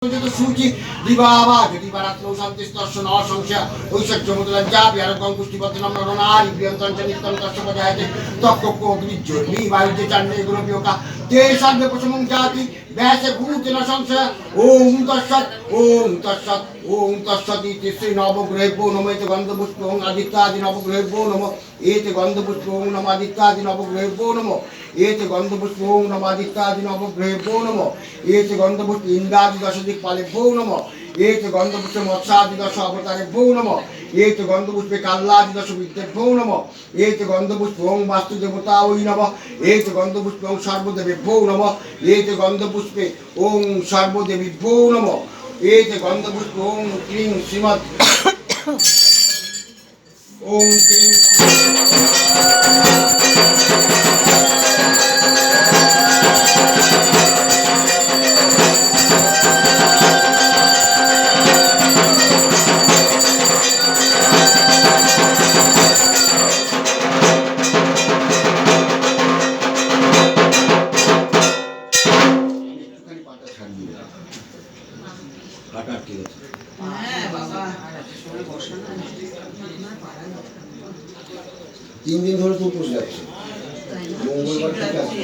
सूचि दिवावा यदि बारात्लो शांतिस्तस्य न संशय वैशक्यमुदलज्जा व्यारकं पुष्टिपत्नं नरनारि प्रियन्तं च नित्यं तस्य पदायते तक्को ग्रिज्योर्नि वायुज्य चण्डे गुणव्योका ते सर्वे प्रसमं जाति व्यासे भूतेन संशय ओम तत्सत् इति श्री नवग्रहेभ्यो नमः इति गन्धपुष्पं आदित्यादि नवग्रहेभ्यो नमः एते गन्धपुष्पं नमः आदित्यादि नवग्रहेभ्यो नमः एते गन्धपुष्पं नमः आदित्यादि नवग्रहेभ्यो नमः एते गन्धपुष्प इन्द्रादि दशदिक्पालेभ्यो नमः एते गन्धपुष्प मत्स्यादि दश अवतारेभ्यो नमः एते गन्धपुष्पे काल्लादि दश विद्येभ्यो नमः एते गन्धपुष्पं वास्तुदेवतायै नमः एते गन्धपुष्पं सर्वदेवेभ्यो नमः एते गन्धपुष्पे ओं सर्वदेवीभ्यो नमः एते गन्धपुष्पं क्लीं श्रीमत् ओं क्लीं तीन दिन ধরে তো উপোস যাচ্ছে মঙ্গলবার ঠিক আছে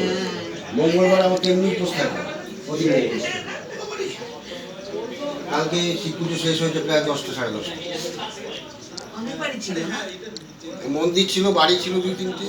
মঙ্গলবার আমার তেমনি উপোস থাকে প্রতি মঙ্গলবার কালকে শিব পুজো শেষ হয়েছে প্রায় 10টা 10:30 মন্দির ছিল বাড়ি ছিল 2-3টে